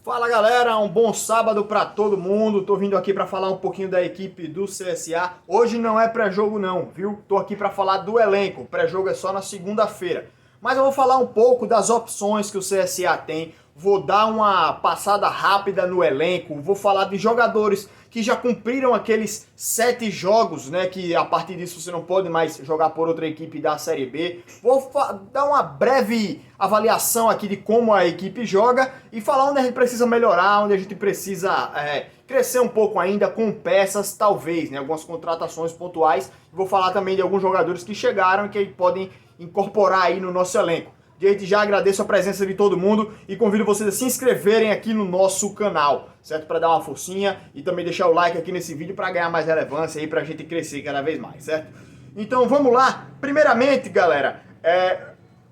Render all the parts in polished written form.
Fala galera, um bom sábado pra todo mundo. Tô vindo aqui pra falar um pouquinho da equipe do CSA. Hoje não é pré-jogo não, viu? Tô aqui pra falar do elenco. Pré-jogo é só na segunda-feira. Mas eu vou falar um pouco das opções que o CSA tem. Vou dar uma passada rápida no elenco. Vou falar de jogadores que já cumpriram aqueles 7 jogos, né? Que a partir disso você não pode mais jogar por outra equipe da Série B. Vou dar uma breve avaliação aqui de como a equipe joga e falar onde a gente precisa melhorar, onde a gente precisa crescer um pouco ainda com peças, talvez, né? Algumas contratações pontuais. Vou falar também de alguns jogadores que chegaram e que podem incorporar aí no nosso elenco. Desde já agradeço a presença de todo mundo e convido vocês a se inscreverem aqui no nosso canal, certo? Para dar uma forcinha e também deixar o like aqui nesse vídeo para ganhar mais relevância e para a gente crescer cada vez mais, certo? Então vamos lá. Primeiramente, galera,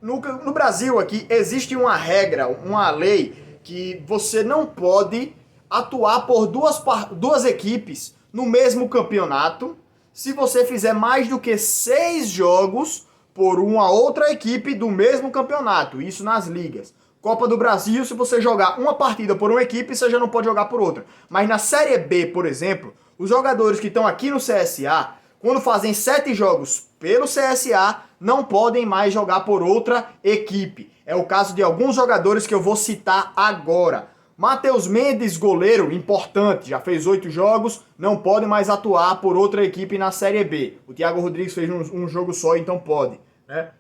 no Brasil aqui existe uma regra, uma lei que você não pode atuar por duas equipes no mesmo campeonato se você fizer mais do que 6 jogos por uma outra equipe do mesmo campeonato, isso nas ligas. Copa do Brasil, se você jogar uma partida por uma equipe, você já não pode jogar por outra. Mas na Série B, por exemplo, os jogadores que estão aqui no CSA, quando fazem 7 jogos pelo CSA, não podem mais jogar por outra equipe. É o caso de alguns jogadores que eu vou citar agora. Matheus Mendes, goleiro, importante, já fez 8 jogos, não pode mais atuar por outra equipe na Série B. O Thiago Rodrigues fez um jogo só, então pode, né?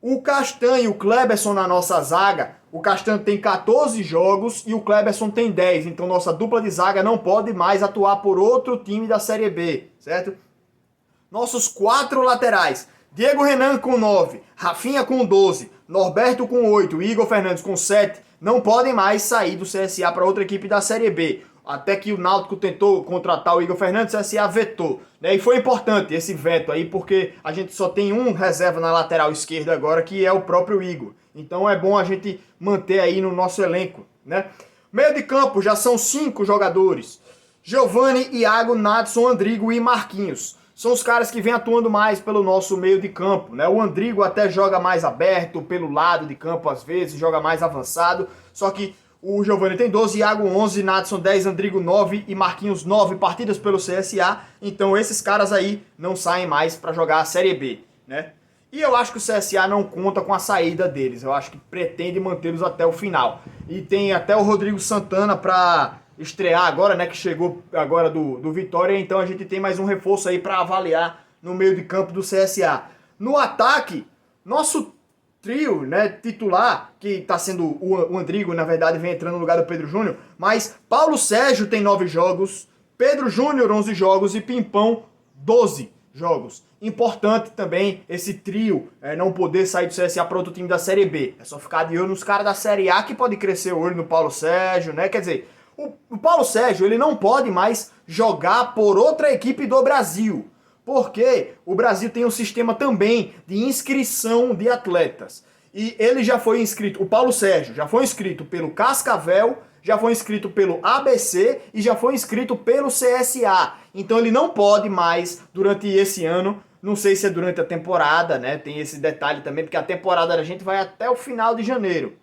O Castanho e o Kleberson na nossa zaga, o Castanho tem 14 jogos e o Kleberson tem 10, então nossa dupla de zaga não pode mais atuar por outro time da Série B, certo? Nossos 4 laterais, Diego Renan com 9, Rafinha com 12, Norberto com 8 e Igor Fernandes com 7, não podem mais sair do CSA para outra equipe da Série B. Até que o Náutico tentou contratar o Igor Fernandes, o CSA vetou, né? E foi importante esse veto aí, porque a gente só tem um reserva na lateral esquerda agora, que é o próprio Igor. Então é bom a gente manter aí no nosso elenco, né? Meio de campo já são 5 jogadores. Giovani, Iago, Nadson, Andrigo e Marquinhos. São os caras que vêm atuando mais pelo nosso meio de campo, né? O Andrigo até joga mais aberto, pelo lado de campo às vezes, joga mais avançado, só que o Giovani tem 12, Iago 11, Nadson 10, Andrigo 9 e Marquinhos 9 partidas pelo CSA, então esses caras aí não saem mais para jogar a Série B, né? E eu acho que o CSA não conta com a saída deles, eu acho que pretende mantê-los até o final. E tem até o Rodrigo Santana para estrear agora, né, que chegou agora do Vitória, então a gente tem mais um reforço aí para avaliar no meio de campo do CSA. No ataque, nosso trio, né, titular, que está sendo o Andrigo, na verdade vem entrando no lugar do Pedro Júnior, mas Paulo Sérgio tem 9 jogos, Pedro Júnior 11 jogos e Pimpão 12 jogos. Importante também esse trio não poder sair do CSA para outro time da Série B. É só ficar de olho nos caras da Série A que pode crescer o olho no Paulo Sérgio, né, quer dizer, o Paulo Sérgio ele não pode mais jogar por outra equipe do Brasil, porque o Brasil tem um sistema também de inscrição de atletas. E ele já foi inscrito, o Paulo Sérgio já foi inscrito pelo Cascavel, já foi inscrito pelo ABC e já foi inscrito pelo CSA. Então ele não pode mais, durante esse ano, não sei se é durante a temporada, né? Tem esse detalhe também, porque a temporada da gente vai até o final de janeiro.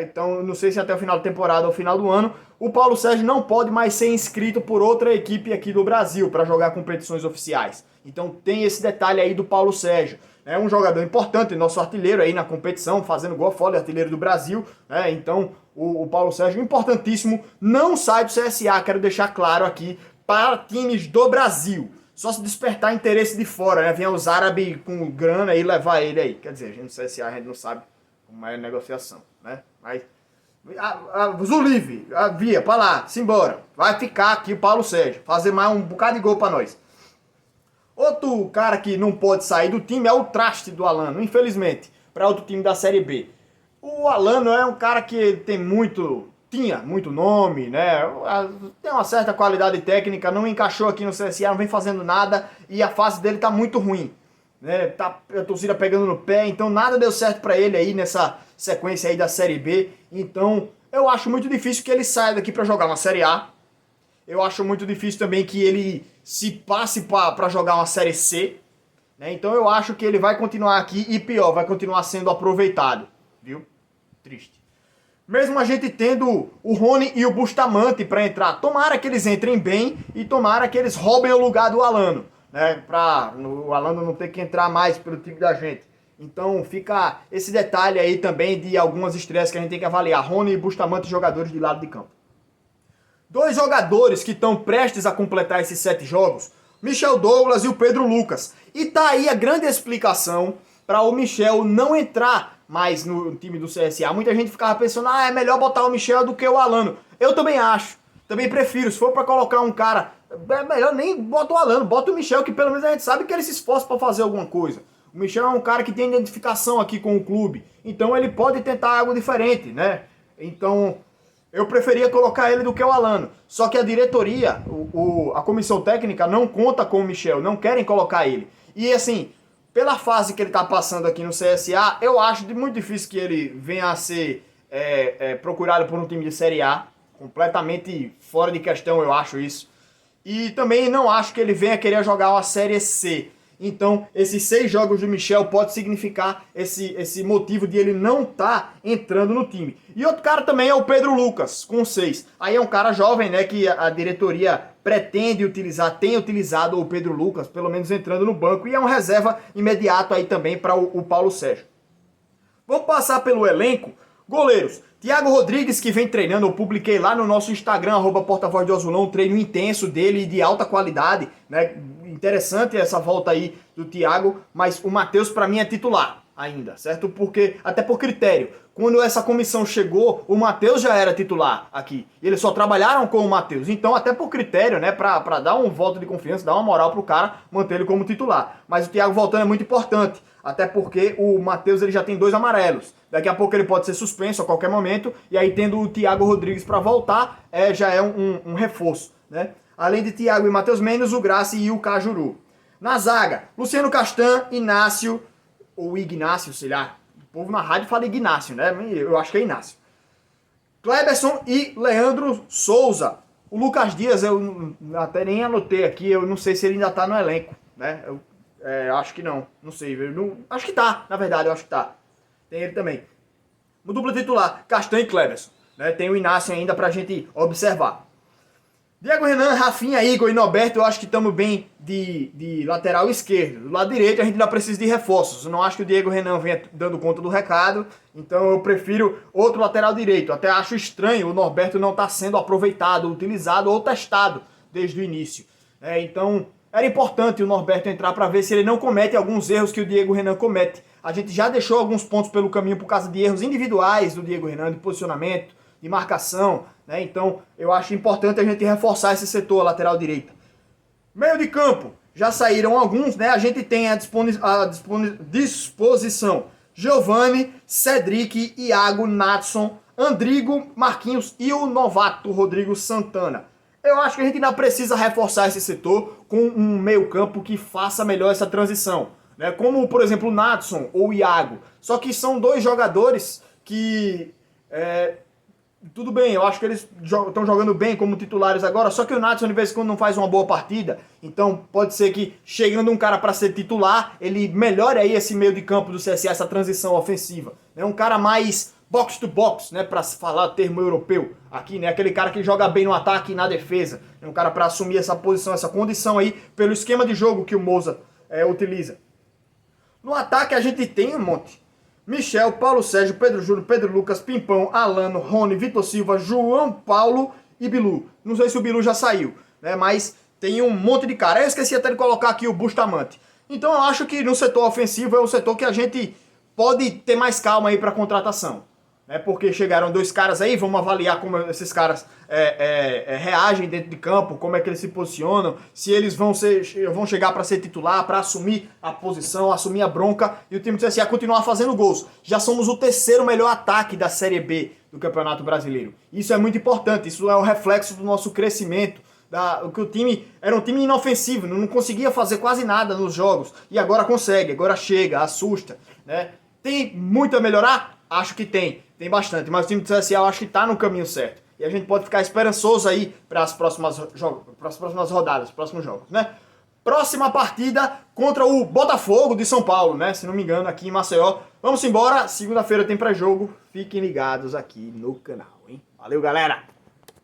Então, não sei se até o final da temporada ou final do ano, o Paulo Sérgio não pode mais ser inscrito por outra equipe aqui do Brasil para jogar competições oficiais. Então tem esse detalhe aí do Paulo Sérgio. É um jogador importante, nosso artilheiro aí na competição, fazendo gol fora, artilheiro do Brasil. Né? Então o Paulo Sérgio, importantíssimo, não sai do CSA, quero deixar claro aqui, para times do Brasil. Só se despertar interesse de fora, né? Vem os árabes com grana e levar ele aí. Quer dizer, a gente no CSA a gente não sabe como é a negociação, né? Mas Zulive, via, pra lá, simbora. Vai ficar aqui o Paulo Sérgio, fazer mais um bocado de gol pra nós. Outro cara que não pode sair do time é o Traste do Alano, infelizmente, para outro time da Série B. O Alano é um cara que tinha muito nome, né? Tem uma certa qualidade técnica, não encaixou aqui no CSA, não vem fazendo nada e a fase dele tá muito ruim. Né, tá a torcida pegando no pé, então nada deu certo para ele aí nessa sequência aí da Série B, então eu acho muito difícil que ele saia daqui para jogar uma Série A, eu acho muito difícil também que ele se passe para jogar uma Série C, né, então eu acho que ele vai continuar aqui e pior, vai continuar sendo aproveitado, viu? Triste. Mesmo a gente tendo o Rony e o Bustamante para entrar. Tomara que eles entrem bem e tomara que eles roubem o lugar do Alano, né? Para o Alano não ter que entrar mais pelo time da gente. Então fica esse detalhe aí também de algumas estreias que a gente tem que avaliar. Rony e Bustamante, jogadores de lado de campo. Dois jogadores que estão prestes a completar esses 7 jogos, Michel Douglas e o Pedro Lucas. E tá aí a grande explicação para o Michel não entrar mais no time do CSA. Muita gente ficava pensando, é melhor botar o Michel do que o Alano. Eu também acho, também prefiro. Se for para colocar um cara, é melhor nem bota o Alano, bota o Michel, que pelo menos a gente sabe que ele se esforça para fazer alguma coisa. O Michel é um cara que tem identificação aqui com o clube, então ele pode tentar algo diferente, né? Então eu preferia colocar ele do que o Alano. Só que a diretoria, a comissão técnica não conta com o Michel, não querem colocar ele. E assim, pela fase que ele está passando aqui no CSA, eu acho muito difícil que ele venha a ser procurado por um time de Série A. Completamente fora de questão, eu acho isso. E também não acho que ele venha querer jogar uma Série C. Então, esses 6 jogos do Michel pode significar esse motivo de ele não estar entrando no time. E outro cara também é o Pedro Lucas, com 6. Aí é um cara jovem, né, que a diretoria pretende utilizar, tem utilizado o Pedro Lucas, pelo menos entrando no banco, e é um reserva imediato aí também para o Paulo Sérgio. Vamos passar pelo elenco. Goleiros, Thiago Rodrigues, que vem treinando, eu publiquei lá no nosso Instagram, @porta-voz do Azulão, um treino intenso dele de alta qualidade, né? Interessante essa volta aí do Thiago, mas o Matheus para mim é titular ainda, certo? Porque, até por critério, quando essa comissão chegou, o Matheus já era titular aqui, e eles só trabalharam com o Matheus, então até por critério, né, pra dar um voto de confiança, dar uma moral pro cara, manter ele como titular. Mas o Thiago voltando é muito importante, até porque o Matheus ele já tem 2 amarelos, daqui a pouco ele pode ser suspenso a qualquer momento, e aí tendo o Thiago Rodrigues para voltar, já é um reforço, né? Além de Thiago e Matheus Mendes, o Graça e o Cajuru. Na zaga, Luciano Castan, Inácio, ou Ignácio, sei lá. O povo na rádio fala Ignácio, né? Eu acho que é Inácio. Cleberson e Leandro Souza. O Lucas Dias, eu até nem anotei aqui, eu não sei se ele ainda tá no elenco, né? Eu acho que não, não sei. Acho que tá, na verdade, eu acho que tá. Tem ele também. No duplo titular, Castan e Cleberson. Né? Tem o Inácio ainda pra gente observar. Diego Renan, Rafinha, Igor e Norberto, eu acho que estamos bem de lateral esquerdo. Do lado direito a gente ainda precisa de reforços. Eu não acho que o Diego Renan venha dando conta do recado, então eu prefiro outro lateral direito. Até acho estranho o Norberto não estar sendo aproveitado, utilizado ou testado desde o início. Então era importante o Norberto entrar para ver se ele não comete alguns erros que o Diego Renan comete. A gente já deixou alguns pontos pelo caminho por causa de erros individuais do Diego Renan, de posicionamento, de marcação, né? Então eu acho importante a gente reforçar esse setor, a lateral direita. Meio de campo, já saíram alguns, né? A gente tem à disposição Giovani, Cedric, Iago, Natson, Andrigo, Marquinhos e o novato Rodrigo Santana. Eu acho que a gente ainda precisa reforçar esse setor com um meio campo que faça melhor essa transição, né? Como, por exemplo, o Natson ou o Iago. Só que são 2 jogadores que... tudo bem, eu acho que eles estão jogando bem como titulares agora, só que o Natson de vez em quando não faz uma boa partida, então pode ser que chegando um cara para ser titular, ele melhore aí esse meio de campo do CSA, essa transição ofensiva. É um cara mais box to box, né, para falar termo europeu aqui, né, aquele cara que joga bem no ataque e na defesa, é um cara para assumir essa posição, essa condição aí, pelo esquema de jogo que o Moza utiliza. No ataque a gente tem um monte. Michel, Paulo Sérgio, Pedro Júnior, Pedro Lucas, Pimpão, Alano, Rony, Vitor Silva, João Paulo e Bilu. Não sei se o Bilu já saiu, né? Mas tem um monte de cara. Eu esqueci até de colocar aqui o Bustamante. Então eu acho que no setor ofensivo é um setor que a gente pode ter mais calma aí para contratação. Porque chegaram 2 caras aí, vamos avaliar como esses caras reagem dentro de campo, como é que eles se posicionam, se eles vão chegar para ser titular, para assumir a posição, assumir a bronca e o time do CSA continuar fazendo gols. Já somos o 3º melhor ataque da Série B do Campeonato Brasileiro. Isso é muito importante, isso é o reflexo do nosso crescimento. Que o time era um time inofensivo, não conseguia fazer quase nada nos jogos e agora consegue, agora chega, assusta, né? Tem muito a melhorar? Acho que tem bastante, mas o time do CSA eu acho que está no caminho certo. E a gente pode ficar esperançoso aí para as próximas rodadas, próximos jogos, né? próxima partida contra o Botafogo de São Paulo, né? Se não me engano, aqui em Maceió. Vamos embora, segunda-feira tem pré-jogo. Fiquem ligados aqui no canal, hein? Valeu, galera!